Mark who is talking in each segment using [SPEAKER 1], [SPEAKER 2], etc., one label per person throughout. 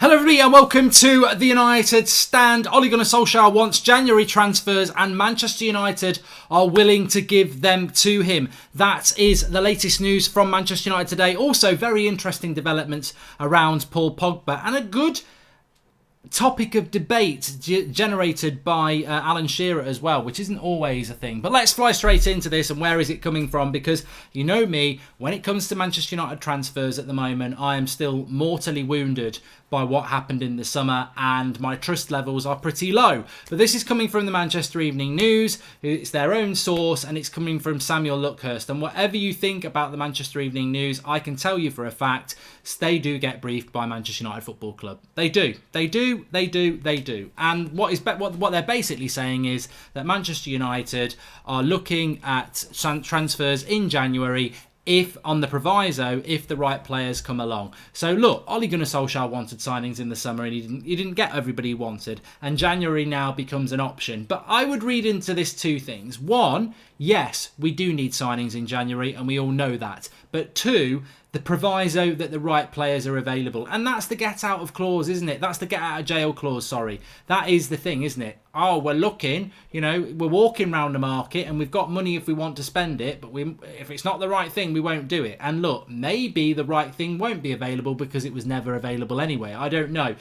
[SPEAKER 1] Hello everybody and welcome to the United Stand. Ole Gunnar Solskjaer wants January transfers and Manchester United are willing to give them to him. That is the latest news from Manchester United today. Also very interesting developments around Paul Pogba and a good topic of debate generated by Alan Shearer as well, which isn't always a thing. But let's fly straight into this, and where is it coming from? Because you know me, when it comes to Manchester United transfers at the moment, I am still mortally wounded by what happened in the summer, and my trust levels are pretty low. But this is coming from the Manchester Evening News. It's their own source, and it's coming from Samuel Luckhurst. And whatever you think about the Manchester Evening News, I can tell you for a fact, they do get briefed by Manchester United Football Club. They do. And what they're basically saying is that Manchester United are looking at transfers in January if on the proviso, if the right players come along. So look, Ole Gunnar Solskjaer wanted signings in the summer and he didn't get everybody he wanted, and January now becomes an option. But I would read into this two things. One, yes, we do need signings in January and we all know that. But two, the proviso that the right players are available. And that's the get out of clause, isn't it? That's the get out of jail clause, sorry. That is the thing, isn't it? Oh, we're looking, we're walking around the market and we've got money if we want to spend it, but if it's not the right thing, we won't do it. And look, maybe the right thing won't be available because it was never available anyway. I don't know.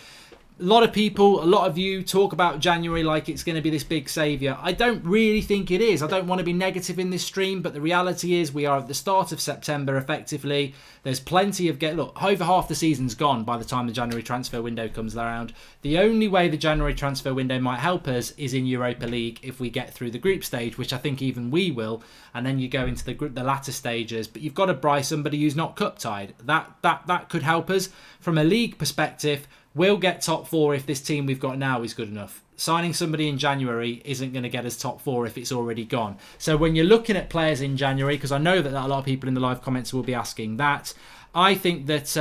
[SPEAKER 1] A lot of you talk about January like it's going to be this big saviour. I don't really think it is. I don't want to be negative in this stream, but the reality is we are at the start of September effectively. There's plenty of over half the season's gone by the time the January transfer window comes around. The only way the January transfer window might help us is in Europa League if we get through the group stage, which I think even we will, and then you go into the latter stages. But you've got to buy somebody who's not cup tied. That could help us from a league perspective. We'll get top four if this team we've got now is good enough. Signing somebody in January isn't going to get us top four if it's already gone. So when you're looking at players in January, because I know that a lot of people in the live comments will be asking that, I think that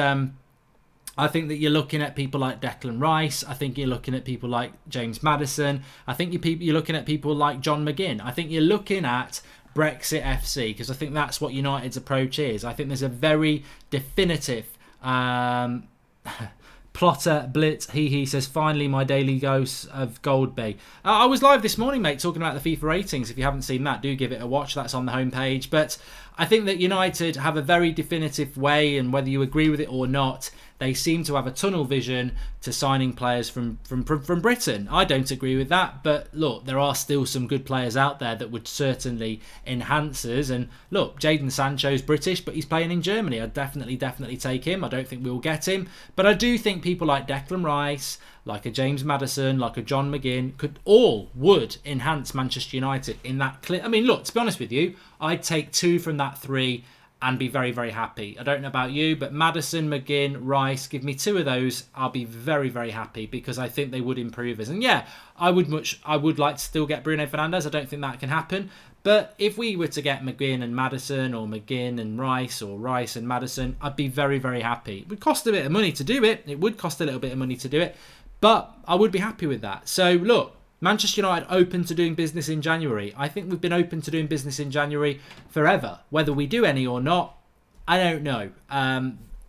[SPEAKER 1] you're looking at people like Declan Rice. I think you're looking at people like James Maddison. I think you're looking at people like John McGinn. I think you're looking at Brexit FC, because I think that's what United's approach is. I think there's a very definitive Plotter Blitz, he says, finally my daily dose of Gold Bay. I was live this morning, mate, talking about the FIFA ratings. If you haven't seen that, do give it a watch. That's on the homepage. But I think that United have a very definitive way, and whether you agree with it or not, they seem to have a tunnel vision to signing players from Britain. I don't agree with that, but look, there are still some good players out there that would certainly enhance us. And look, Jadon Sancho's British, but he's playing in Germany. I'd definitely take him. I don't think we'll get him, but I do think people like Declan Rice, like a James Maddison, like a John McGinn, would enhance Manchester United in that clip. I mean, look, to be honest with you, I'd take two from that three and be very, very happy. I don't know about you, but Maddison, McGinn, Rice, give me two of those, I'll be very, very happy, because I think they would improve us. And yeah, I would like to still get Bruno Fernandes. I don't think that can happen. But if we were to get McGinn and Maddison, or McGinn and Rice, or Rice and Maddison, I'd be very, very happy. It would cost a bit of money to do it. It would cost a little bit of money to do it, but I would be happy with that. So look, Manchester United open to doing business in January. I think we've been open to doing business in January forever. Whether we do any or not, I don't know.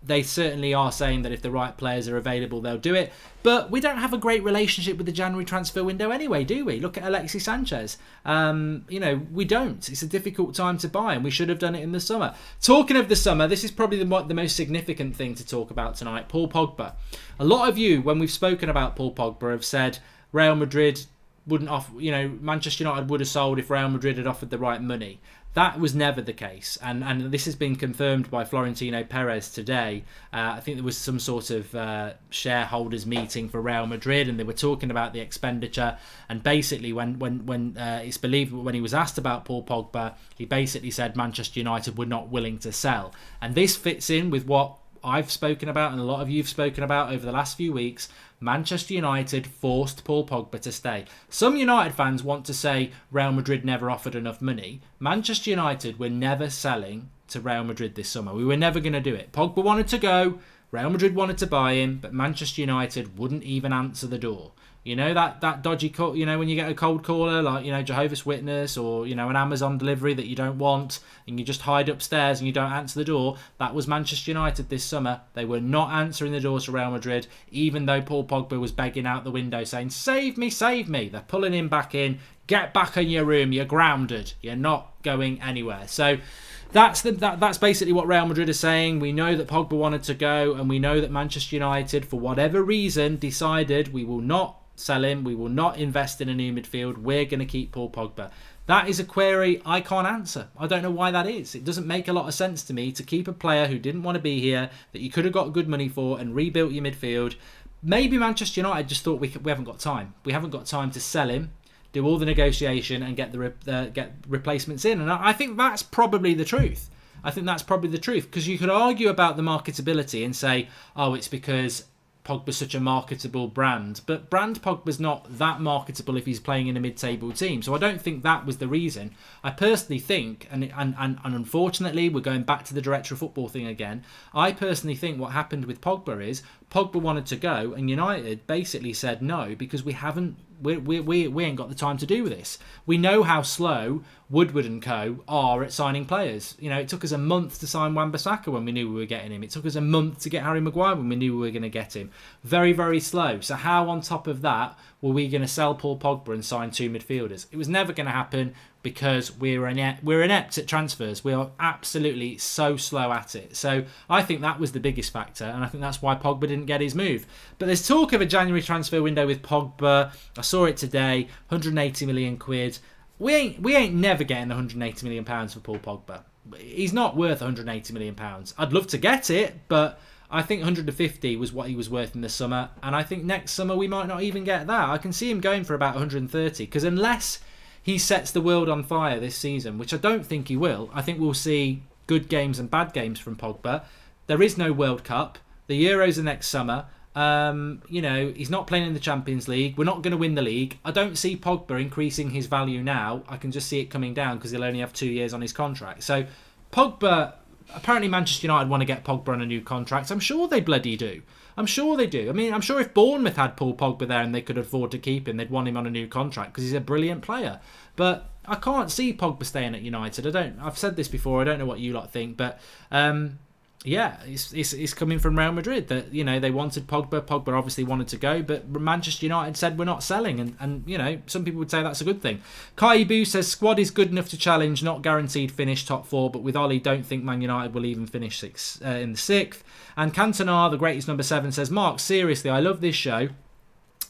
[SPEAKER 1] They certainly are saying that if the right players are available, they'll do it. But we don't have a great relationship with the January transfer window anyway, do we? Look at Alexis Sanchez. We don't. It's a difficult time to buy, and we should have done it in the summer. Talking of the summer, this is probably the most significant thing to talk about tonight. Paul Pogba. A lot of you, when we've spoken about Paul Pogba, have said Real Madrid wouldn't offer, Manchester United would have sold if Real Madrid had offered the right money. That was never the case, and this has been confirmed by Florentino Perez today. I think there was some sort of shareholders meeting for Real Madrid, and they were talking about the expenditure. And basically, when it's believed when he was asked about Paul Pogba, he basically said Manchester United were not willing to sell, and this fits in with what I've spoken about and a lot of you have spoken about over the last few weeks. Manchester United forced Paul Pogba to stay. Some United fans want to say Real Madrid never offered enough money. Manchester United were never selling to Real Madrid this summer. We were never going to do it. Pogba wanted to go, Real Madrid wanted to buy him, but Manchester United wouldn't even answer the door. You know, that dodgy call, you know, when you get a cold caller like, you know, Jehovah's Witness or, you know, an Amazon delivery that you don't want and you just hide upstairs and you don't answer the door. That was Manchester United this summer. They were not answering the doors to Real Madrid, even though Paul Pogba was begging out the window saying, save me, save me. They're pulling him back in. Get back in your room. You're grounded. You're not going anywhere. So that's basically what Real Madrid is saying. We know that Pogba wanted to go, and we know that Manchester United, for whatever reason, decided we will not sell him. We will not invest in a new midfield. We're going to keep Paul Pogba. That is a query I can't answer. I don't know why that is. It doesn't make a lot of sense to me to keep a player who didn't want to be here, that you could have got good money for and rebuilt your midfield. Maybe Manchester United just thought we haven't got time. We haven't got time to sell him, do all the negotiation and get get replacements in. And I think that's probably the truth. I think that's probably the truth, because you could argue about the marketability and say, oh, it's because Pogba's such a marketable brand, but brand Pogba's not that marketable if he's playing in a mid-table team. So I don't think that was the reason. I personally think, and unfortunately we're going back to the director of football thing again, I personally think what happened with Pogba is Pogba wanted to go and United basically said no, because we ain't got the time to do this. We know how slow Woodward and co are at signing players. You know, it took us a month to sign Wan-Bissaka when we knew we were getting him. It took us a month to get Harry Maguire when we knew we were going to get him. Very, very slow. So how on top of that were we going to sell Paul Pogba and sign two midfielders? It was never going to happen, because we're inept at transfers. We are absolutely so slow at it. So I think that was the biggest factor, and I think that's why Pogba didn't get his move. But there's talk of a January transfer window with Pogba. I saw it today, 180 million quid. We ain't never getting 180 million pounds for Paul Pogba. He's not worth 180 million pounds. I'd love to get it, but I think 150 was what he was worth in the summer, and I think next summer we might not even get that. I can see him going for about 130, because unless he sets the world on fire this season, which I don't think he will, I think we'll see good games and bad games from Pogba. There is no World Cup. The Euros are next summer. You know, he's not playing in the Champions League. We're not going to win the league. I don't see Pogba increasing his value now. I can just see it coming down because he'll only have 2 years on his contract. So Pogba, apparently Manchester United want to get Pogba on a new contract. I'm sure they bloody do. I'm sure they do. I mean, I'm sure if Bournemouth had Paul Pogba there and they could afford to keep him, they'd want him on a new contract because he's a brilliant player. But I can't see Pogba staying at United. I've said this before. I don't know what you lot think, but yeah, it's coming from Real Madrid that, you know, they wanted Pogba. Pogba obviously wanted to go, but Manchester United said we're not selling, and you know, some people would say that's a good thing. Kai Boo says squad is good enough to challenge, not guaranteed finish top four, but with Ollie, don't think Man United will even finish in the sixth. And Cantona, the greatest number 7, says, Mark, seriously, I love this show,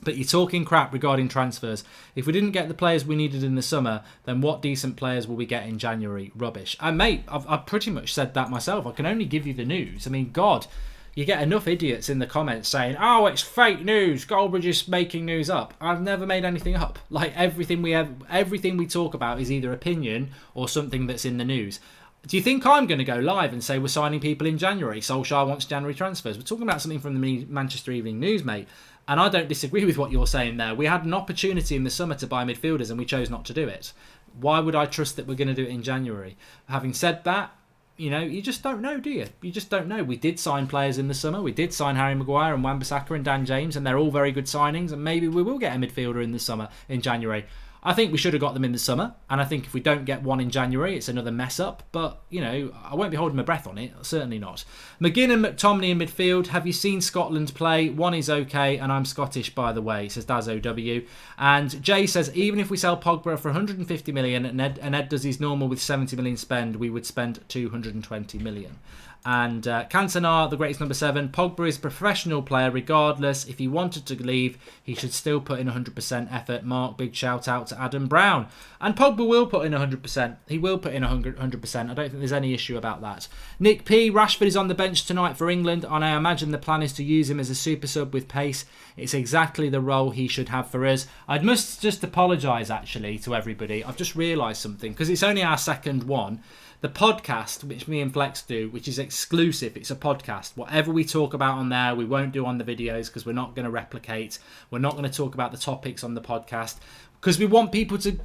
[SPEAKER 1] but you're talking crap regarding transfers. If we didn't get the players we needed in the summer, then what decent players will we get in January? Rubbish. And mate, I've pretty much said that myself. I can only give you the news. I mean, God, you get enough idiots in the comments saying, oh, it's fake news, Goldbridge is making news up. I've never made anything up. Like, everything we talk about is either opinion or something that's in the news. Do you think I'm going to go live and say we're signing people in January? Solskjaer wants January transfers. We're talking about something from the Manchester Evening News, mate. And I don't disagree with what you're saying there. We had an opportunity in the summer to buy midfielders and we chose not to do it. Why would I trust that we're going to do it in January? Having said that, you know, you just don't know, do you? You just don't know. We did sign players in the summer. We did sign Harry Maguire and Wan-Bissaka and Dan James, and they're all very good signings, and maybe we will get a midfielder in the summer, in January. I think we should have got them in the summer, and I think if we don't get one in January, it's another mess up. But, you know, I won't be holding my breath on it. Certainly not. McGinn and McTominay in midfield. Have you seen Scotland play? One is okay, and I'm Scottish, by the way, says Daz OW. And Jay says, even if we sell Pogba for 150 million and Ed does his normal with 70 million spend, we would spend 220 million. And Cantona, the greatest number 7, Pogba is a professional player regardless. If he wanted to leave, he should still put in 100% effort. Mark, big shout out to Adam Brown. And Pogba will put in 100%. He will put in 100%. I don't think there's any issue about that. Nick P, Rashford is on the bench tonight for England, and I imagine the plan is to use him as a super sub with pace. It's exactly the role he should have for us. I must just apologise, actually, to everybody. I've just realised something, because it's only our second one. The podcast, which me and Flex do, which is exclusive, it's a podcast. Whatever we talk about on there, we won't do on the videos because we're not going to replicate. We're not going to talk about the topics on the podcast because we want people to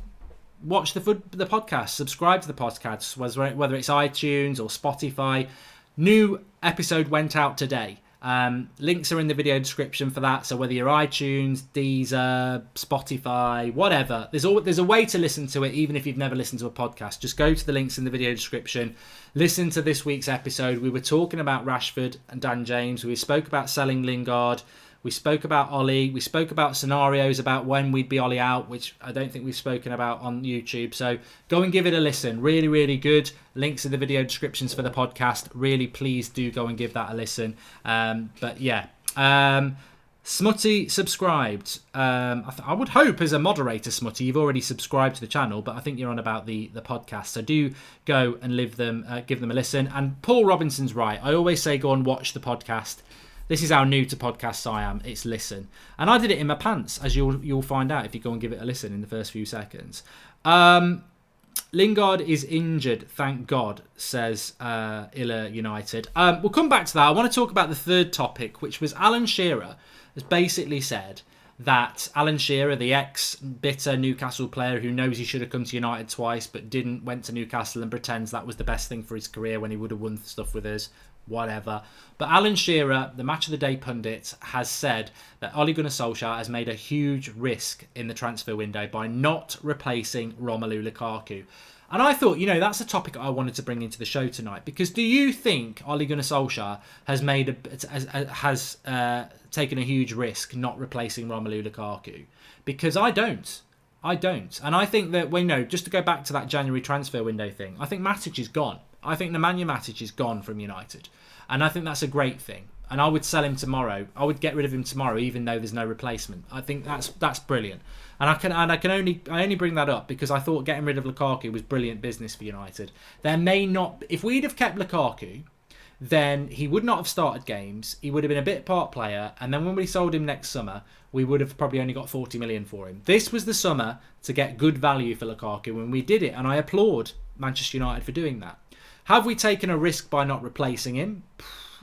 [SPEAKER 1] watch the podcast, subscribe to the podcast, whether it's iTunes or Spotify. New episode went out today. Links are in the video description for that. So whether you're iTunes, Deezer, Spotify, whatever, there's a way to listen to it, even if you've never listened to a podcast. Just go to the links in the video description. Listen to this week's episode. We were talking about Rashford and Dan James. We spoke about selling Lingard. We spoke about Ollie. We spoke about scenarios about when we'd be Ollie out, which I don't think we've spoken about on YouTube. So go and give it a listen. Really, really good. Links in the video descriptions for the podcast. Really, please do go and give that a listen. But yeah. Smutty subscribed. I would hope as a moderator, Smutty, you've already subscribed to the channel, but I think you're on about the podcast. So do go and give them a listen. And Paul Robinson's right. I always say go and watch the podcast. This is how new to podcasts I am. It's listen. And I did it in my pants, as you'll find out if you go and give it a listen in the first few seconds. Lingard is injured, thank God, says Illa United. We'll come back to that. I want to talk about the third topic, which was Alan Shearer has basically said that Alan Shearer, the ex-bitter Newcastle player who knows he should have come to United twice but didn't, went to Newcastle and pretends that was the best thing for his career when he would have won stuff with us. Whatever. But Alan Shearer, the Match of the Day pundit, has said that Ole Gunnar Solskjaer has made a huge risk in the transfer window by not replacing Romelu Lukaku. And I thought, that's a topic I wanted to bring into the show tonight, because do you think Ole Gunnar Solskjaer has taken a huge risk not replacing Romelu Lukaku? Because I don't. And I think that, just to go back to that January transfer window thing, I think Matic is gone. I think Nemanja Matic is gone from United. And I think that's a great thing. And I would sell him tomorrow. I would get rid of him tomorrow, even though there's no replacement. I think that's brilliant. And I only bring that up because I thought getting rid of Lukaku was brilliant business for United. There may not, if we'd have kept Lukaku, then he would not have started games. He would have been a bit part player. And then when we sold him next summer, we would have probably only got 40 million for him. This was the summer to get good value for Lukaku, and we did it. And I applaud Manchester United for doing that. Have we taken a risk by not replacing him?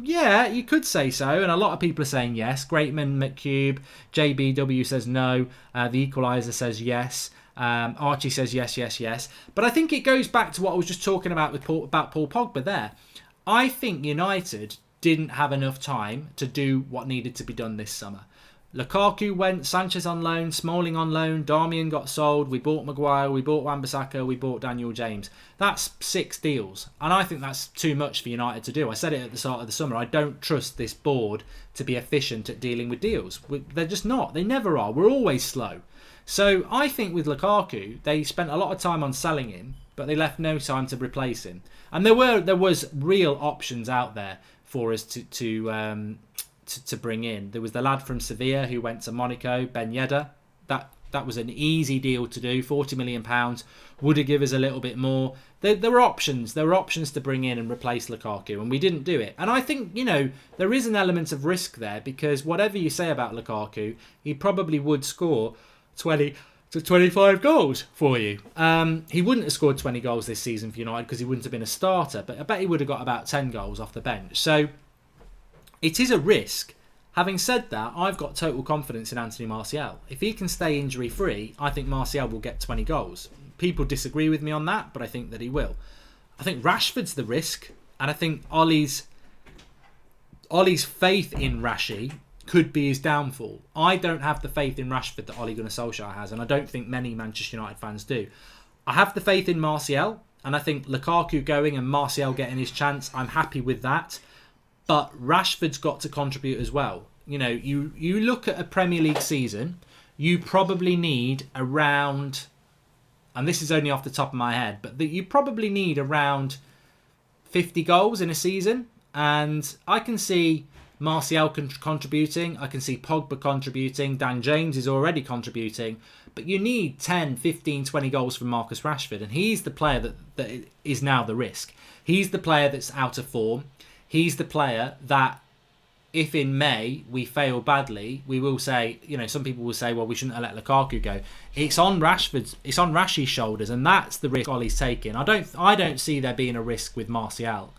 [SPEAKER 1] Yeah, you could say so. And a lot of people are saying yes. Greatman, McCube, JBW says no. The Equaliser says yes. Archie says yes. But I think it goes back to what I was just talking about with about Paul Pogba there. I think United didn't have enough time to do what needed to be done this summer. Lukaku went, Sanchez on loan, Smalling on loan, Darmian got sold, we bought Maguire, we bought Wan-Bissaka, we bought Daniel James. That's 6 deals, and I think that's too much for United to do. I said it at the start of the summer, I don't trust this board to be efficient at dealing with deals. They're just not, they never are, we're always slow. So I think with Lukaku, they spent a lot of time on selling him, but they left no time to replace him. And there was real options out there for us to bring in. There was the lad from Sevilla who went to Monaco, Ben Yedder. That was an easy deal to do. £40 million would have given us a little bit more. There were options. There were options to bring in and replace Lukaku, and we didn't do it. And I think, there is an element of risk there, because whatever you say about Lukaku, he probably would score 20 to 25 goals for you. He wouldn't have scored 20 goals this season for United because he wouldn't have been a starter, but I bet he would have got about 10 goals off the bench. So it is a risk. Having said that, I've got total confidence in Anthony Martial. If he can stay injury-free, I think Martial will get 20 goals. People disagree with me on that, but I think that he will. I think Rashford's the risk, and I think Ollie's faith in Rashi could be his downfall. I don't have the faith in Rashford that Ole Gunnar Solskjaer has, and I don't think many Manchester United fans do. I have the faith in Martial, and I think Lukaku going and Martial getting his chance, I'm happy with that. But Rashford's got to contribute as well. You look at a Premier League season, you probably need around, and this is only off the top of my head, but you probably need around 50 goals in a season. And I can see Martial contributing, I can see Pogba contributing, Dan James is already contributing, but you need 10, 15, 20 goals from Marcus Rashford, and he's the player that is now the risk. He's the player that's out of form. He's the player that, if in May we fail badly, we will say, some people will say, well, we shouldn't have let Lukaku go. It's on Rashi's shoulders, and that's the risk Ollie's taking. I don't see there being a risk with Martial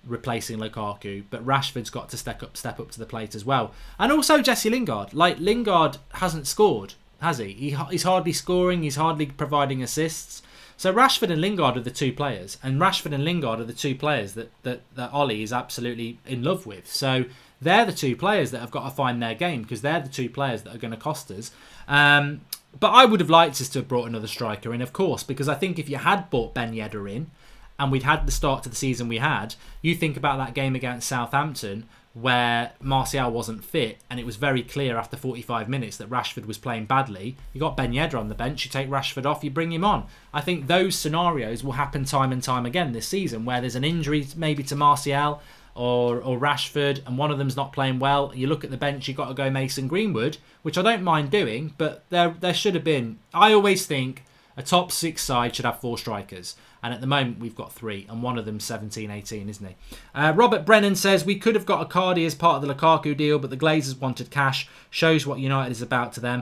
[SPEAKER 1] replacing Lukaku, but Rashford's got to step up to the plate as well. And also Jesse Lingard. Lingard hasn't scored, has he? He's hardly scoring, he's hardly providing assists. So Rashford and Lingard are the two players, and Rashford and Lingard are the two players that Ollie is absolutely in love with. So they're the two players that have got to find their game, because they're the two players that are going to cost us. But I would have liked us to have brought another striker in, of course, because I think if you had brought Ben Yedder in and we'd had the start to the season we had, you think about that game against Southampton where Martial wasn't fit, and it was very clear after 45 minutes that Rashford was playing badly. You got Ben Yedder on the bench, you take Rashford off, you bring him on. I think those scenarios will happen time and time again this season, where there's an injury maybe to Martial or Rashford, and one of them's not playing well. You look at the bench, you've got to go Mason Greenwood, which I don't mind doing, but there should have been. I always think a top 6 side should have 4 strikers. And at the moment, we've got 3. And one of them's 17, 18, isn't he? Robert Brennan says, we could have got Icardi as part of the Lukaku deal, but the Glazers wanted cash. Shows what United is about to them.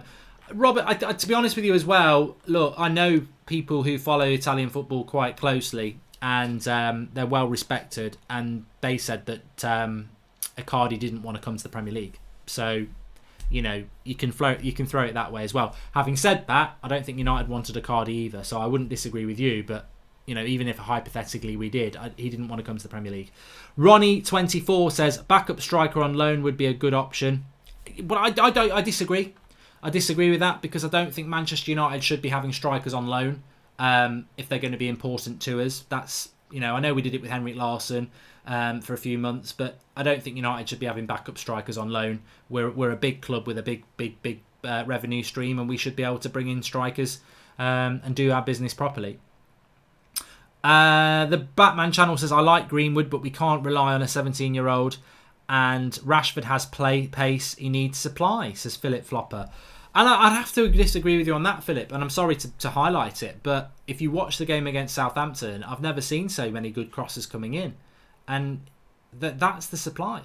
[SPEAKER 1] Robert, to be honest with you as well, look, I know people who follow Italian football quite closely, and they're well respected. And they said that Icardi didn't want to come to the Premier League. So, you know, you can throw it that way as well. Having said that, I don't think United wanted Icardi either, so I wouldn't disagree with you, but you know, even if hypothetically we did, he didn't want to come to the Premier League. Ronnie24 says, backup striker on loan would be a good option. But I disagree. I disagree with that, because I don't think Manchester United should be having strikers on loan if they're going to be important to us. That's, you know, I know we did it with Henrik Larsson for a few months, but I don't think United should be having backup strikers on loan. We're a big club with a big revenue stream, and we should be able to bring in strikers and do our business properly. The Batman channel says, I like Greenwood, but we can't rely on a 17-year-old, and Rashford has pace, he needs supply, says Philip Flopper. And I'd have to disagree with you on that, Philip, and I'm sorry to highlight it, but if you watch the game against Southampton, I've never seen so many good crosses coming in, and that's the supply.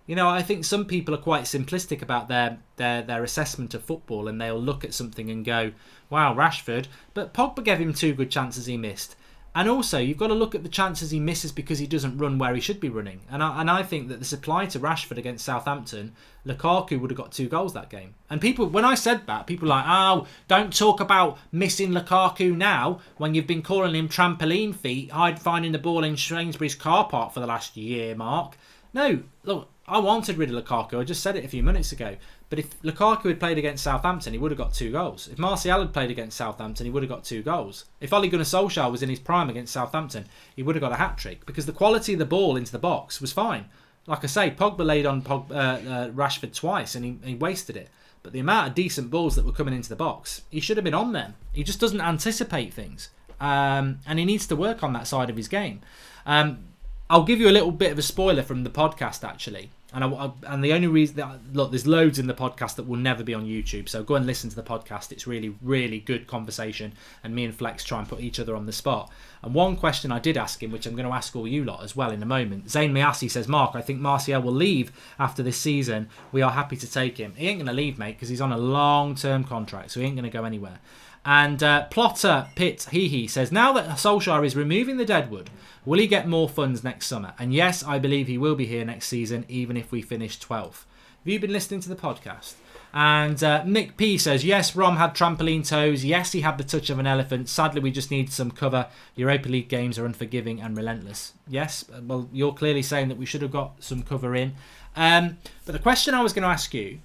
[SPEAKER 1] You know, I think some people are quite simplistic about their assessment of football, and they'll look at something and go, wow, Rashford, but Pogba gave him 2 good chances he missed. And also, you've got to look at the chances he misses because he doesn't run where he should be running. And I think that the supply to Rashford against Southampton, Lukaku would have got 2 goals that game. And people, when I said that, people were like, oh, don't talk about missing Lukaku now when you've been calling him trampoline feet, finding the ball in Sainsbury's car park for the last year, Mark. No, look, I wanted rid of Lukaku. I just said it a few minutes ago. But if Lukaku had played against Southampton, he would have got 2 goals. If Martial had played against Southampton, he would have got 2 goals. If Ole Gunnar Solskjaer was in his prime against Southampton, he would have got a hat-trick, because the quality of the ball into the box was fine. Like I say, Pogba laid on Rashford twice, and he wasted it. But the amount of decent balls that were coming into the box, he should have been on them. He just doesn't anticipate things. And he needs to work on that side of his game. I'll give you a little bit of a spoiler from the podcast, actually. And the only reason look, there's loads in the podcast that will never be on YouTube, so go and listen to the podcast. It's really, really good conversation, and me and Flex try and put each other on the spot. And one question I did ask him, which I'm going to ask all you lot as well in a moment. Zayn Miassi says, Mark, I think Martial will leave after this season. We are happy to take him. He ain't going to leave, mate, because he's on a long-term contract, so he ain't going to go anywhere. And Plotter Pitt Hee says, now that Solskjaer is removing the deadwood, will he get more funds next summer? And yes, I believe he will be here next season, even if we finish 12th. Have you been listening to the podcast? And Mick P says, yes, Rom had trampoline toes. Yes, he had the touch of an elephant. Sadly, we just need some cover. Europa League games are unforgiving and relentless. Yes, well, you're clearly saying that we should have got some cover in. But the question I was going to ask you,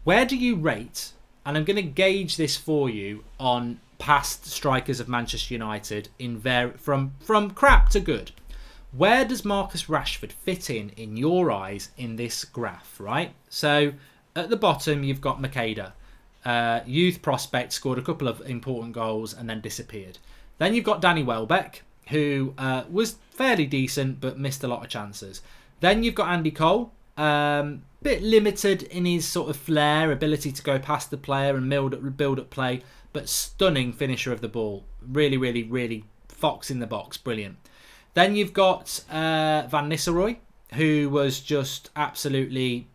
[SPEAKER 1] where do you rate, and I'm going to gauge this for you on past strikers of Manchester United from crap to good. Where does Marcus Rashford fit in your eyes in this graph, right? So at the bottom, you've got Makeda. Youth prospect, scored a couple of important goals and then disappeared. Then you've got Danny Welbeck, who was fairly decent but missed a lot of chances. Then you've got Andy Cole. Bit limited in his sort of flair, ability to go past the player and build up play, but stunning finisher of the ball. Really, really, really fox in the box. Brilliant. Then you've got Van Nistelrooy, who was just absolutely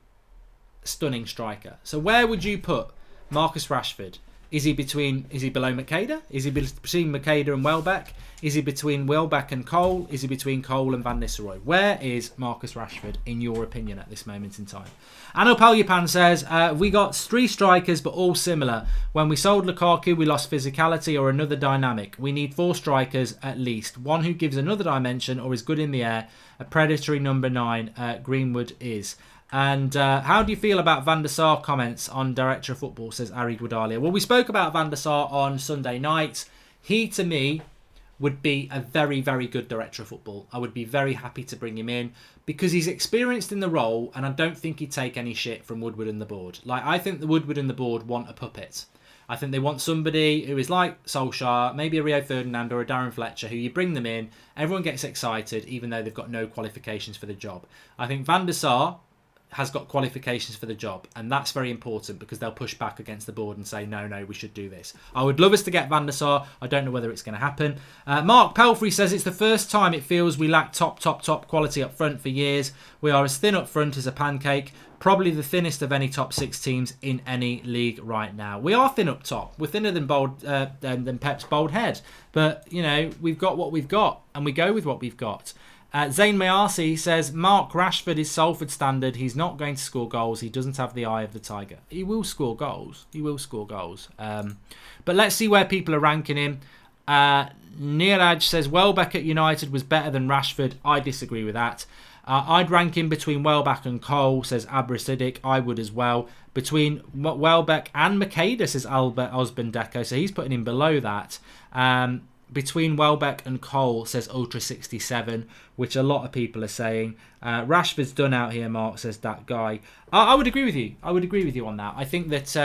[SPEAKER 1] stunning striker. So where would you put Marcus Rashford? Is he below Makeda? Is he between Makeda and Welbeck? Is he between Welbeck and Cole? Is he between Cole and Van Nistelrooy? Where is Marcus Rashford in your opinion at this moment in time? Anil Palyapan says, we got 3 strikers but all similar. When we sold Lukaku, we lost physicality or another dynamic. We need 4 strikers at least. One who gives another dimension or is good in the air. A predatory number 9. Greenwood is. And how do you feel about Van der Sar comments on Director of Football, says Ari Guadalia. Well, we spoke about Van der Sar on Sunday night. He, to me, would be a very, very good Director of Football. I would be very happy to bring him in because he's experienced in the role, and I don't think he'd take any shit from Woodward and the board. Like, I think the Woodward and the board want a puppet. I think they want somebody who is like Solskjaer, maybe a Rio Ferdinand or a Darren Fletcher, who you bring them in, everyone gets excited, even though they've got no qualifications for the job. I think Van der Sar has got qualifications for the job, and that's very important because they'll push back against the board and say no, we should do this. I would love us to get Van der Sar. I don't know whether it's going to happen. Mark Pelfrey says it's the first time it feels we lack top quality up front for years. We are as thin up front as a pancake, probably the thinnest of any top 6 teams in any league right now. We are thin up top. We're thinner than Pep's bold head, but we've got what we've got, and we go with what we've got. Zayn Mayasi says, Mark Rashford is Salford standard. He's not going to score goals. He doesn't have the eye of the tiger. He will score goals. But let's see where people are ranking him. Neeraj says, Welbeck at United was better than Rashford. I disagree with that. I'd rank him between Welbeck and Cole, says Abrasidic. I would as well. Between Welbeck and Makeda, says Albert Osbandeko. So he's putting him below that. Between Welbeck and Cole, says Ultra67, which a lot of people are saying. Rashford's done out here, Mark, says that guy. I would agree with you. I would agree with you on that. I think that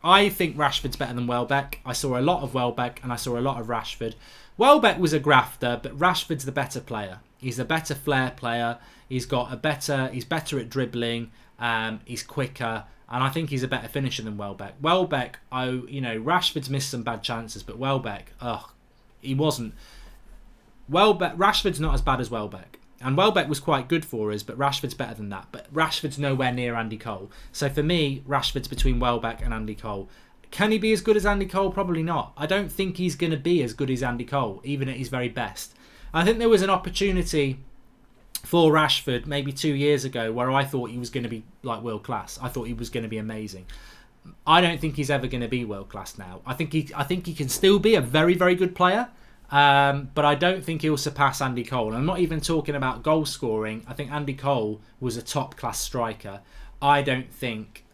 [SPEAKER 1] I think Rashford's better than Welbeck. I saw a lot of Welbeck and I saw a lot of Rashford. Welbeck was a grafter, but Rashford's the better player. He's a better flair player. He's better at dribbling. He's quicker. And I think he's a better finisher than Welbeck. Rashford's missed some bad chances, but Welbeck, he wasn't. Rashford's not as bad as Welbeck. And Welbeck was quite good for us, but Rashford's better than that. But Rashford's nowhere near Andy Cole. So for me, Rashford's between Welbeck and Andy Cole. Can he be as good as Andy Cole? Probably not. I don't think he's going to be as good as Andy Cole, even at his very best. I think there was an opportunity for Rashford maybe 2 years ago where I thought he was going to be like world class. I thought he was going to be amazing. I don't think he's ever going to be world class now. I think he can still be a very, very good player, but I don't think he'll surpass Andy Cole. I'm not even talking about goal scoring. I think Andy Cole was a top class striker. I don't think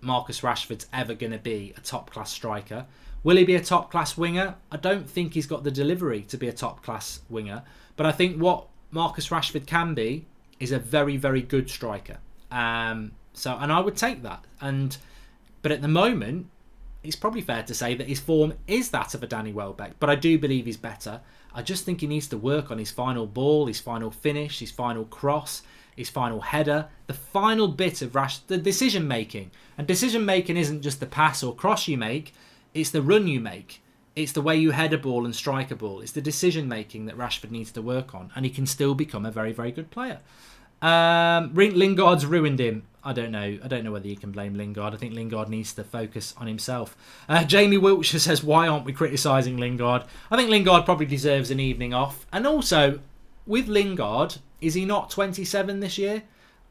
[SPEAKER 1] Marcus Rashford's ever going to be a top class striker. Will he be a top class winger? I don't think he's got the delivery to be a top class winger, but I think what Marcus Rashford can be is a very, very good striker. And I would take that. But at the moment, it's probably fair to say that his form is that of a Danny Welbeck. But I do believe he's better. I just think he needs to work on his final ball, his final finish, his final cross, his final header, the final bit of the decision making. And decision making isn't just the pass or cross you make, it's the run you make. It's the way you head a ball and strike a ball. It's the decision making that Rashford needs to work on, and he can still become a very, very good player. Lingard's ruined him. I don't know whether you can blame Lingard. I think Lingard needs to focus on himself. Jamie Wiltshire says, why aren't we criticising Lingard? I think Lingard probably deserves an evening off. And also, with Lingard, is he not 27 this year?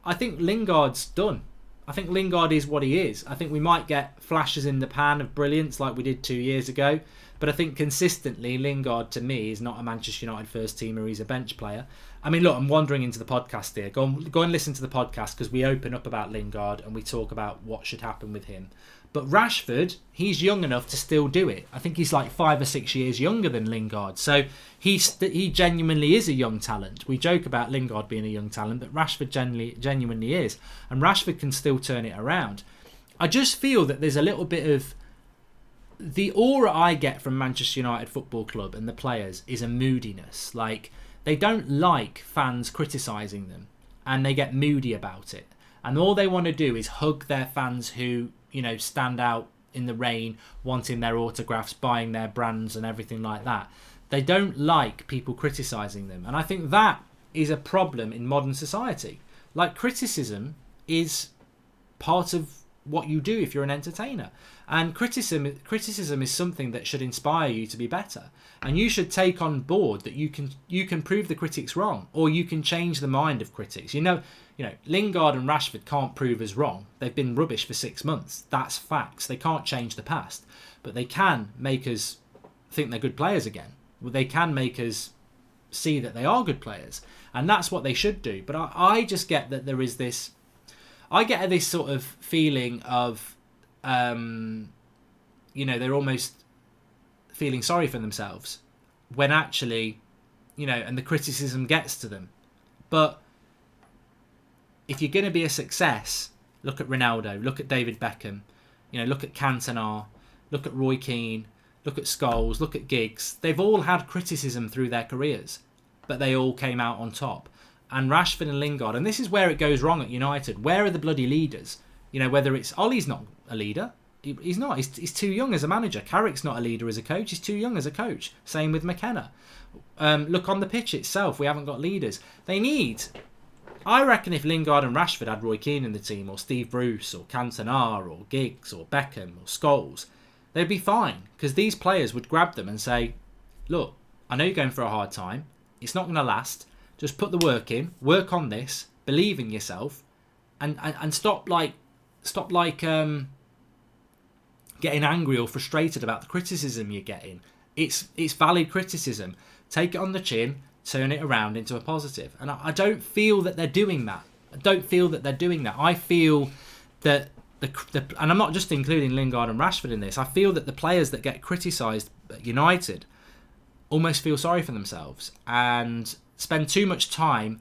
[SPEAKER 1] I think Lingard's done. I think Lingard is what he is. I think we might get flashes in the pan of brilliance like we did 2 years ago. But I think consistently, Lingard, to me, is not a Manchester United first teamer. He's a bench player. I mean, look, I'm wandering into the podcast here. Go and listen to the podcast because we open up about Lingard and we talk about what should happen with him. But Rashford, he's young enough to still do it. I think he's like 5 or 6 years younger than Lingard. So he genuinely is a young talent. We joke about Lingard being a young talent, but Rashford genuinely is. And Rashford can still turn it around. I just feel that there's a little bit of... The aura I get from Manchester United Football Club and the players is a moodiness. Like, they don't like fans criticising them and they get moody about it. And all they want to do is hug their fans who, stand out in the rain, wanting their autographs, buying their brands and everything like that. They don't like people criticising them. And I think that is a problem in modern society. Like, criticism is part of what you do if you're an entertainer. And criticism is something that should inspire you to be better. And you should take on board that you can prove the critics wrong, or you can change the mind of critics. Lingard and Rashford can't prove us wrong. They've been rubbish for 6 months. That's facts. They can't change the past. But they can make us think they're good players again. They can make us see that they are good players. And that's what they should do. But I just get that there is this I get this sort of feeling of, they're almost feeling sorry for themselves when actually, and the criticism gets to them. But if you're going to be a success, look at Ronaldo, look at David Beckham, look at Cantona, look at Roy Keane, look at Scholes, look at Giggs. They've all had criticism through their careers, but they all came out on top. And Rashford and Lingard, and this is where it goes wrong at United. Where are the bloody leaders? Whether it's Ollie's not a leader. He's not. He's too young as a manager. Carrick's not a leader as a coach. He's too young as a coach. Same with McKenna. Look on the pitch itself. We haven't got leaders. I reckon if Lingard and Rashford had Roy Keane in the team, or Steve Bruce, or Cantona, or Giggs, or Beckham, or Scholes, they'd be fine. Because these players would grab them and say, look, I know you're going for a hard time. It's not going to last. Just put the work in. Work on this. Believe in yourself. And stop getting angry or frustrated about the criticism you're getting. It's valid criticism. Take it on the chin. Turn it around into a positive. And I don't feel that they're doing that. I feel that, and I'm not just including Lingard and Rashford in this, I feel that the players that get criticised at United almost feel sorry for themselves and spend too much time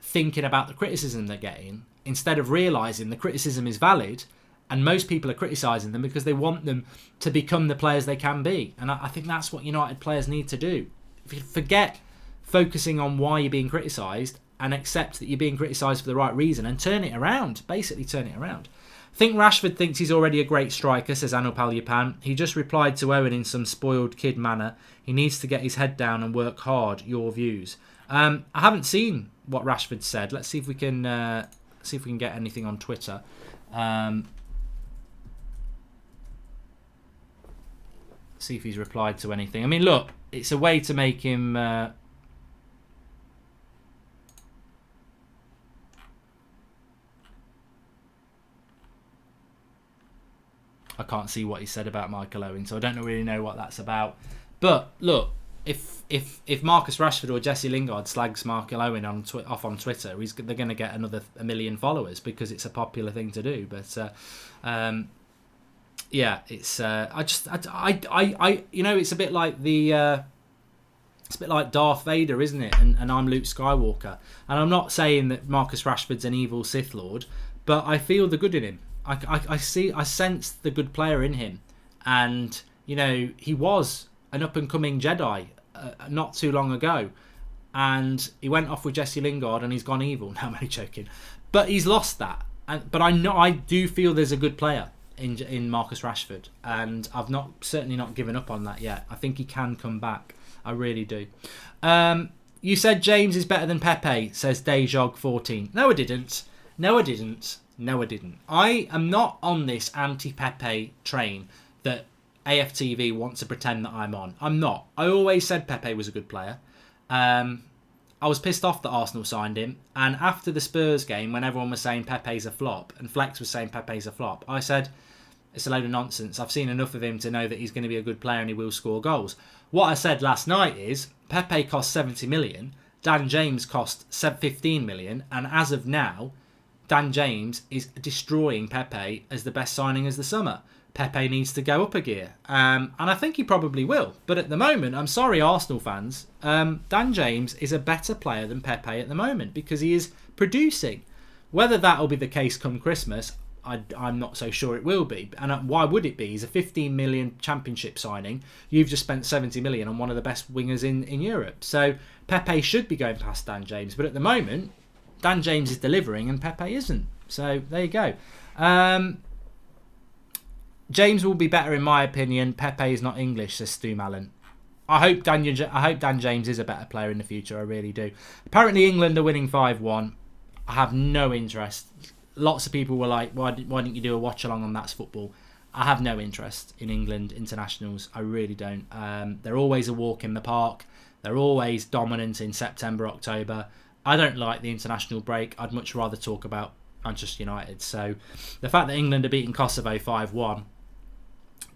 [SPEAKER 1] thinking about the criticism they're getting instead of realising the criticism is valid, and most people are criticising them because they want them to become the players they can be. And I think that's what United players need to do. Forget focusing on why you're being criticised and accept that you're being criticised for the right reason and turn it around. Basically turn it around. I think Rashford thinks he's already a great striker, says Anupal Yapan. He just replied to Owen in some spoiled kid manner. He needs to get his head down and work hard. Your views. I haven't seen what Rashford said. Let's see if we can get anything on Twitter. See if he's replied to anything. I mean, look, it's a way to make him... I can't see what he said about Michael Owen, so I don't really know what that's about. But look, if Marcus Rashford or Jesse Lingard slags Michael Owen off on Twitter, they're going to get another 1 million followers because it's a popular thing to do. But yeah, it's it's a bit like it's a bit like Darth Vader, isn't it? And I'm Luke Skywalker. And I'm not saying that Marcus Rashford's an evil Sith Lord, but I feel the good in him. I sense the good player in him, and he was an up and coming Jedi not too long ago, and he went off with Jesse Lingard and he's gone evil. No, I'm only joking, but he's lost that. But I do feel there's a good player in Marcus Rashford, and I've certainly not given up on that yet. I think he can come back. I really do. You said James is better than Pepe, says Dejog14. No, I didn't. I am not on this anti-Pepe train that AFTV wants to pretend that I'm on. I'm not. I always said Pepe was a good player. I was pissed off that Arsenal signed him. And after the Spurs game, when everyone was saying Pepe's a flop, and Flex was saying Pepe's a flop, I said, it's a load of nonsense. I've seen enough of him to know that he's going to be a good player and he will score goals. What I said last night is, Pepe cost 70 million, Dan James cost 15 million, and as of now, Dan James is destroying Pepe as the best signing as the summer. Pepe needs to go up a gear. And I think he probably will. But at the moment, I'm sorry, Arsenal fans, Dan James is a better player than Pepe at the moment because he is producing. Whether that will be the case come Christmas, I'm not so sure it will be. And why would it be? He's a 15 million championship signing. You've just spent 70 million on one of the best wingers in Europe. So Pepe should be going past Dan James. But at the moment, Dan James is delivering and Pepe isn't. So there you go. James will be better in my opinion. Pepe is not English, says Stu Mallon. I hope Dan James is a better player in the future. I really do. Apparently England are winning 5-1. I have no interest. Lots of people were like, why didn't you do a watch along on That's Football? I have no interest in England internationals. I really don't. They're always a walk in the park. They're always dominant in September, October. I don't like the international break. I'd much rather talk about Manchester United. So the fact that England are beating Kosovo 5-1,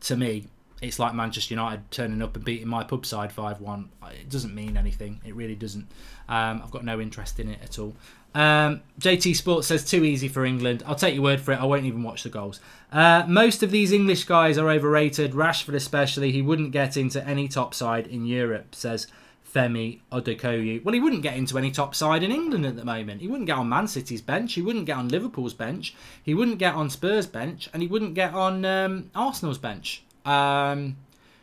[SPEAKER 1] to me, it's like Manchester United turning up and beating my pub side 5-1. It doesn't mean anything. It really doesn't. I've got no interest in it at all. JT Sports says too easy for England. I'll take your word for it. I won't even watch the goals. Most of these English guys are overrated. Rashford especially. He wouldn't get into any top side in Europe, says Femi Odokoyu. Well, he wouldn't get into any top side in England at the moment. He wouldn't get on Man City's bench. He wouldn't get on Liverpool's bench. He wouldn't get on Spurs' bench. And he wouldn't get on Arsenal's bench.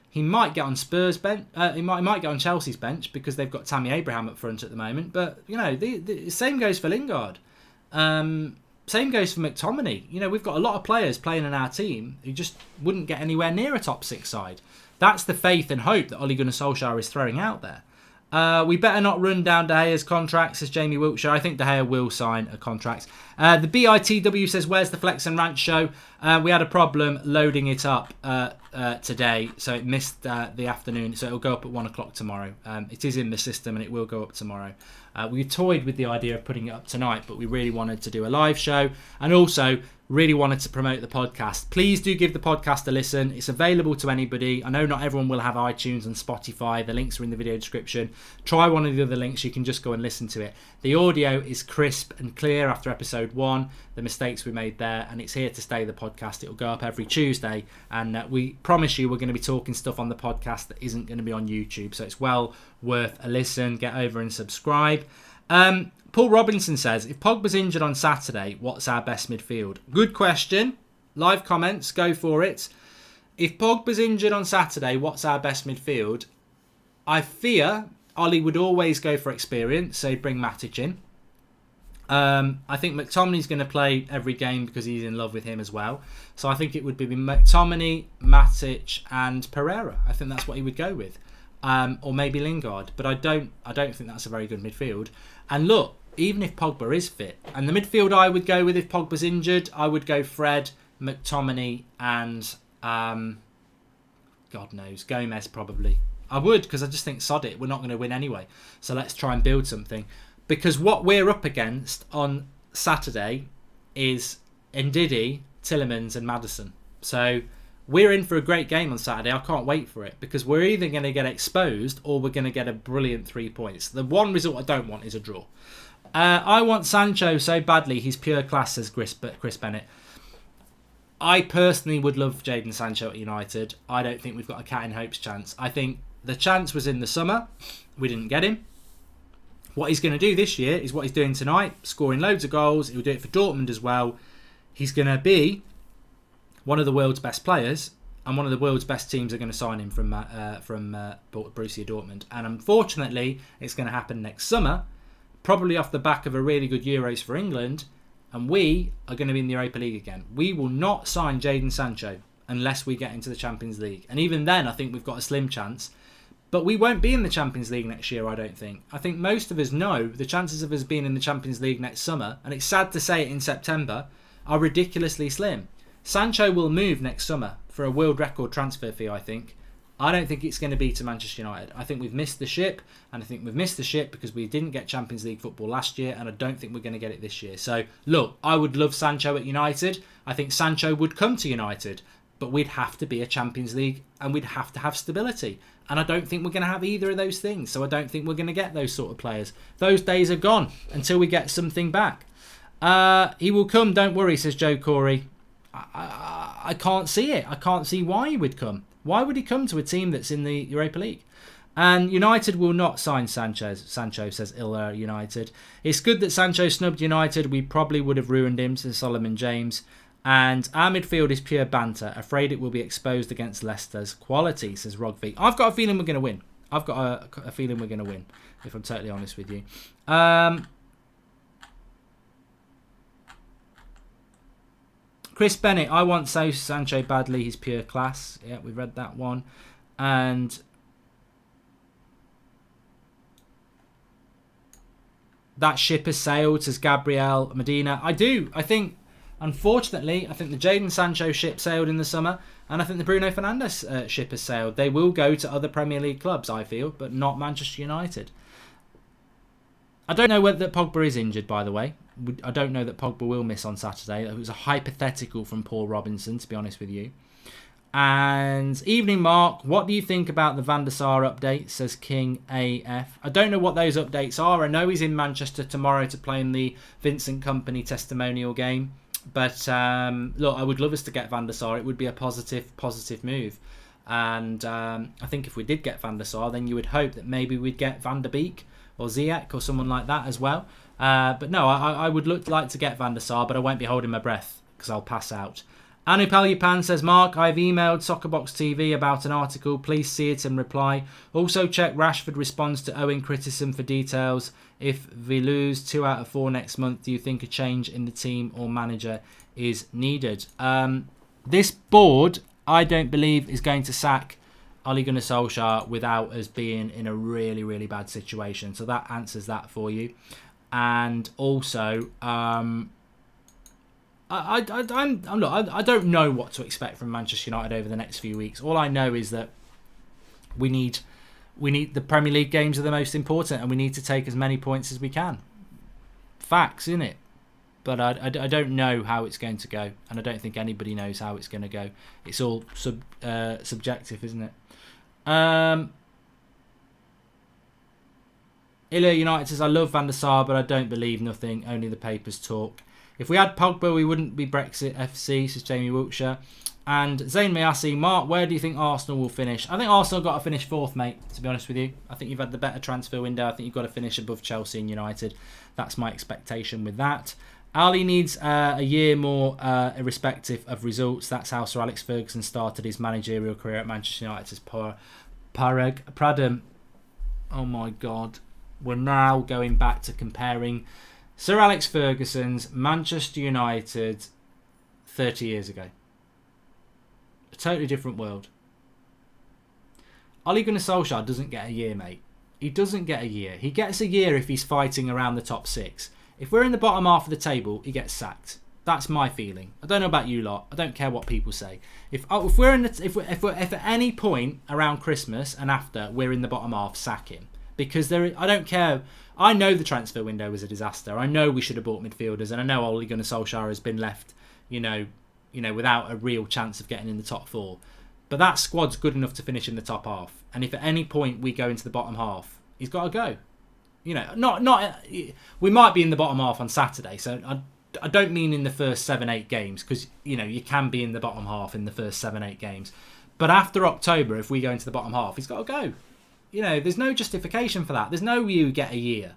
[SPEAKER 1] He might get on Spurs' bench. He might get on Chelsea's bench because they've got Tammy Abraham up front at the moment. But, you know, the same goes for Lingard. Same goes for McTominay. You know, we've got a lot of players playing in our team who just wouldn't get anywhere near a top 6 side. That's the faith and hope that Ole Gunnar Solskjaer is throwing out there. We better not run down De Gea's contract, says Jamie Wiltshire. I think De Gea will sign a contract. The BITW says, where's the Flex and Rant show? We had a problem loading it up today, so it missed the afternoon, so it'll go up at 1 o'clock tomorrow. It is in the system and it will go up tomorrow. We toyed with the idea of putting it up tonight, but we really wanted to do a live show and also really wanted to promote the podcast. Please do give the podcast a listen. It's available to anybody. I know not everyone will have iTunes and Spotify. The links are in the video description. Try one of the other links. You can just go and listen to it. The audio is crisp and clear after episode 1. The mistakes we made there, and it's here to stay, the podcast. It'll go up every Tuesday, and we promise you we're going to be talking stuff on the podcast that isn't going to be on YouTube, so it's well worth a listen. Get over and subscribe. Paul Robinson says, if Pogba's injured on Saturday, what's our best midfield? Good question. Live comments, go for it. If Pogba's injured on Saturday, what's our best midfield? I fear Ollie would always go for experience, so he'd bring Matic in. I think McTominay's going to play every game because he's in love with him as well. So I think it would be McTominay, Matic and Pereira. I think that's what he would go with. Or maybe Lingard. But I don't think that's a very good midfield. And look, even if Pogba is fit, and the midfield I would go with if Pogba's injured, I would go Fred, McTominay and God knows, Gomez probably. I would, because I just think sod it, we're not going to win anyway. So let's try and build something. Because what we're up against on Saturday is Ndidi, Tielemans and Maddison. So we're in for a great game on Saturday. I can't wait for it, because we're either going to get exposed or we're going to get a brilliant 3 points. The one result I don't want is a draw. I want Sancho so badly. He's pure class, says Chris Bennett. I personally would love Jadon Sancho at United. I don't think we've got a cat in hope's chance. I think the chance was in the summer. We didn't get him. What he's going to do this year is what he's doing tonight, scoring loads of goals. He'll do it for Dortmund as well. He's going to be one of the world's best players, and one of the world's best teams are going to sign him from Borussia Dortmund. And unfortunately, it's going to happen next summer, probably off the back of a really good Euros for England, and we are going to be in the Europa League again. We will not sign Jadon Sancho unless we get into the Champions League. And even then, I think we've got a slim chance. But we won't be in the Champions League next year, I don't think. I think most of us know the chances of us being in the Champions League next summer, and it's sad to say it in September, are ridiculously slim. Sancho will move next summer for a world record transfer fee, I think. I don't think it's going to be to Manchester United. I think we've missed the ship, and I think we've missed the ship because we didn't get Champions League football last year, and I don't think we're going to get it this year. So, look, I would love Sancho at United. I think Sancho would come to United, but we'd have to be a Champions League, and we'd have to have stability. And I don't think we're going to have either of those things, so I don't think we're going to get those sort of players. Those days are gone until we get something back. He will come, don't worry, says Joe Corey. I can't see it. I can't see why he would come. Why would he come to a team that's in the Europa League? And United will not sign Sancho, says Illa United. It's good that Sancho snubbed United. We probably would have ruined him, says Solomon James. And our midfield is pure banter. Afraid it will be exposed against Leicester's quality, says Rogvi. I've got a feeling we're going to win. I've got a feeling we're going to win, if I'm totally honest with you. Chris Bennett, I want Sancho badly. He's pure class. Yeah, we read that one. And that ship has sailed, says Gabriel Medina. I do. I think, unfortunately, I think the Jadon Sancho ship sailed in the summer, and I think the Bruno Fernandes ship has sailed. They will go to other Premier League clubs, I feel, but not Manchester United. I don't know whether Pogba is injured, by the way. I don't know that Pogba will miss on Saturday. It was a hypothetical from Paul Robinson, to be honest with you. And evening, Mark. What do you think about the Van der Sar update? Says King AF. I don't know what those updates are. I know he's in Manchester tomorrow to play in the Vincent Kompany testimonial game. But look, I would love us to get Van der Sar. It would be a positive move. And I think if we did get Van der Sar, then you would hope that maybe we'd get Van der Beek or Ziyech or someone like that as well. But no, I would like to get Van der Sar, but I won't be holding my breath because I'll pass out. Anu Palyapan says, Mark, I've emailed soccerboxtv about an article. Please see it and reply. Also check Rashford responds to Owen criticism for details. If we lose 2 out of 4 next month, do you think a change in the team or manager is needed? This board, I don't believe, is going to sack Ole Gunnar Solskjaer without us being in a really, really bad situation. So that answers that for you. And also, I don't know what to expect from Manchester United over the next few weeks. All I know is that we need the Premier League games are the most important, and we need to take as many points as we can. Facts, innit? But I don't know how it's going to go, and I don't think anybody knows how it's going to go. It's all subjective, isn't it? Illa United says, I love Van der Sar, but I don't believe nothing. Only the papers talk. If we had Pogba, we wouldn't be Brexit FC, says Jamie Wiltshire. And Zayn Mayasi, Mark, where do you think Arsenal will finish? I think Arsenal got to finish 4th, mate, to be honest with you. I think you've had the better transfer window. I think you've got to finish above Chelsea and United. That's my expectation with that. Ali needs a year more irrespective of results. That's how Sir Alex Ferguson started his managerial career at Manchester United as Parag Pradham. Oh my God. We're now going back to comparing Sir Alex Ferguson's Manchester United 30 years ago. A totally different world. Ole Gunnar Solskjaer doesn't get a year, mate. He doesn't get a year. He gets a year if he's fighting around the top 6. If we're in the bottom half of the table, he gets sacked. That's my feeling. I don't know about you lot. I don't care what people say. If at any point around Christmas and after we're in the bottom half, sack him. Because I don't care. I know the transfer window was a disaster. I know we should have bought midfielders, and I know Ole Gunnar Solskjaer has been left, without a real chance of getting in the top 4. But that squad's good enough to finish in the top half. And if at any point we go into the bottom half, he's got to go. We might be in the bottom half on Saturday, so I don't mean in the first 7-8 games, because you can be in the bottom half in the first 7-8 games. But after October, if we go into the bottom half, he's got to go. There's no justification for that. There's no you get a year.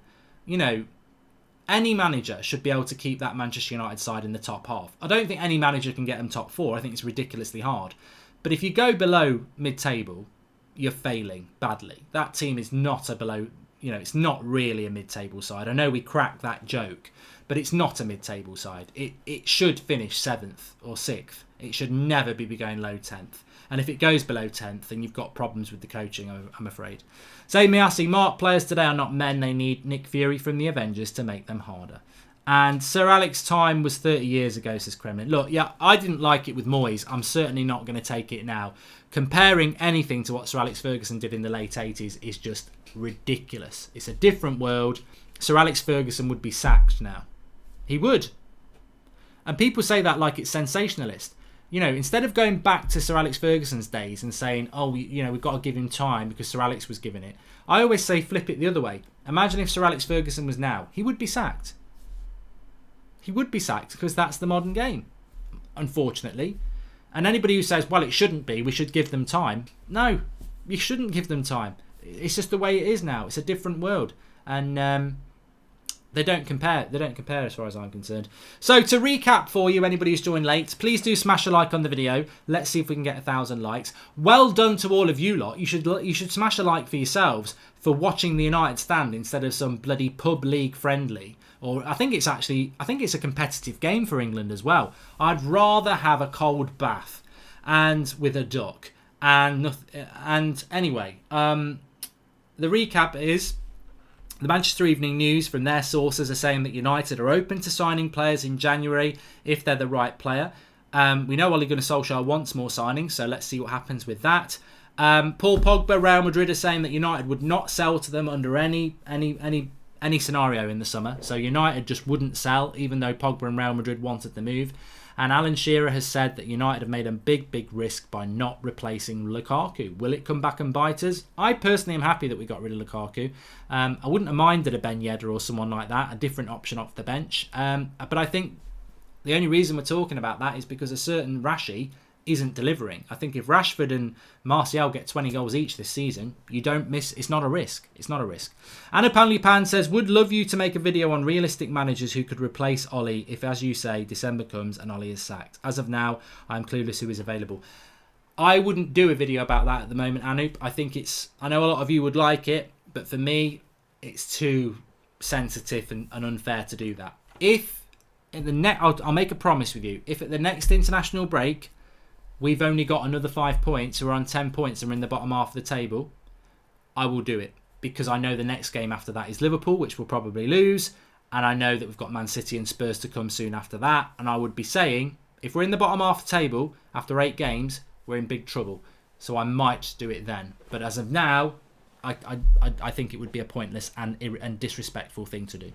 [SPEAKER 1] Any manager should be able to keep that Manchester United side in the top half. I don't think any manager can get them top 4. I think it's ridiculously hard. But if you go below mid-table, you're failing badly. That team is not it's not really a mid-table side. I know we cracked that joke, but it's not a mid-table side. It should finish 7th or 6th. It should never be going low 10th. And if it goes below 10th, then you've got problems with the coaching, I'm afraid. Say Miyasi, Mark, players today are not men. They need Nick Fury from the Avengers to make them harder. And Sir Alex's time was 30 years ago, says Kremlin. Look, yeah, I didn't like it with Moyes. I'm certainly not going to take it now. Comparing anything to what Sir Alex Ferguson did in the late 80s is just ridiculous. It's a different world. Sir Alex Ferguson would be sacked now. He would. And people say that like it's sensationalist. Instead of going back to Sir Alex Ferguson's days and saying, we've got to give him time because Sir Alex was giving it, I always say flip it the other way. Imagine if Sir Alex Ferguson was now. He would be sacked. He would be sacked because that's the modern game, unfortunately. And anybody who says, well, it shouldn't be, we should give them time. No, you shouldn't give them time. It's just the way it is now. It's a different world. And they don't compare. They don't compare as far as I'm concerned. So to recap for you, anybody who's joined late, please do smash a like on the video. Let's see if we can get 1,000 likes. Well done to all of you lot. You should smash a like for yourselves for watching the United stand instead of some bloody pub league friendly. Or I think it's a competitive game for England as well. I'd rather have a cold bath and with a duck and anyway, the recap is the Manchester Evening News from their sources are saying that United are open to signing players in January if they're the right player. We know Ole Gunnar Solskjaer wants more signings, so let's see what happens with that. Paul Pogba, Real Madrid are saying that United would not sell to them under any scenario in the summer. So United just wouldn't sell, even though Pogba and Real Madrid wanted the move. And Alan Shearer has said that United have made a big risk by not replacing Lukaku. Will it come back and bite us? I personally am happy that we got rid of Lukaku. I wouldn't have minded a Ben Yedder or someone like that, a different option off the bench. But I think the only reason we're talking about that is because a certain Rashi isn't delivering. I think if Rashford and Martial get 20 goals each this season, you don't miss. It's not a risk. It's not a risk. Anna Panley Pan says, would love you to make a video on realistic managers who could replace Ollie if, as you say, December comes and Ollie is sacked. As of now, I'm clueless who is available. I wouldn't do a video about that at the moment, Anoop. I know a lot of you would like it, but for me, it's too sensitive and unfair to do that. If in the I'll make a promise with you. If at the next international break, we've only got another 5 points, we're on 10 points and we're in the bottom half of the table, I will do it. Because I know the next game after that is Liverpool, which we'll probably lose. And I know that we've got Man City and Spurs to come soon after that. And I would be saying, if we're in the bottom half of the table after 8 games, we're in big trouble. So I might do it then. But as of now, I think it would be a pointless and disrespectful thing to do.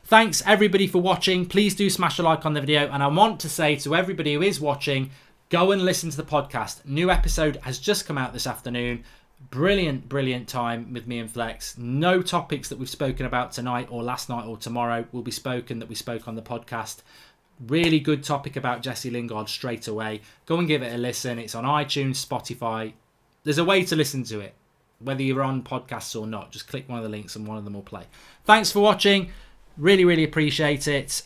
[SPEAKER 1] Thanks everybody for watching. Please do smash a like on the video. And I want to say to everybody who is watching, go and listen to the podcast. New episode has just come out this afternoon. Brilliant time with me and Flex. No topics that we've spoken about tonight or last night or tomorrow will be spoken that we spoke on the podcast. Really good topic about Jesse Lingard straight away. Go and give it a listen. It's on iTunes, Spotify. There's a way to listen to it. Whether you're on podcasts or not, just click one of the links and one of them will play. Thanks for watching. Really appreciate it.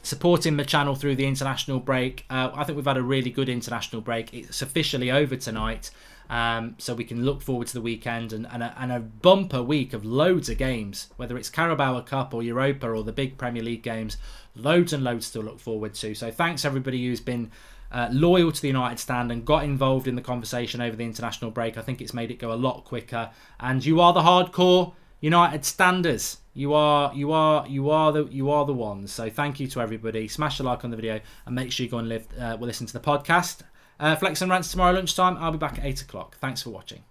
[SPEAKER 1] Supporting the channel through the international break. I think we've had a really good international break. It's officially over tonight, so we can look forward to the weekend and a bumper week of loads of games, whether it's Carabao Cup or Europa or the big Premier League games. Loads and loads to look forward to. So thanks everybody who's been loyal to the United stand and got involved in the conversation over the international break. I think it's made it go a lot quicker. And you are the hardcore United standers. You are the ones. So thank you to everybody. Smash a like on the video and make sure you go and listen to the podcast. Flex and Rants tomorrow lunchtime. I'll be back at 8 o'clock. Thanks for watching.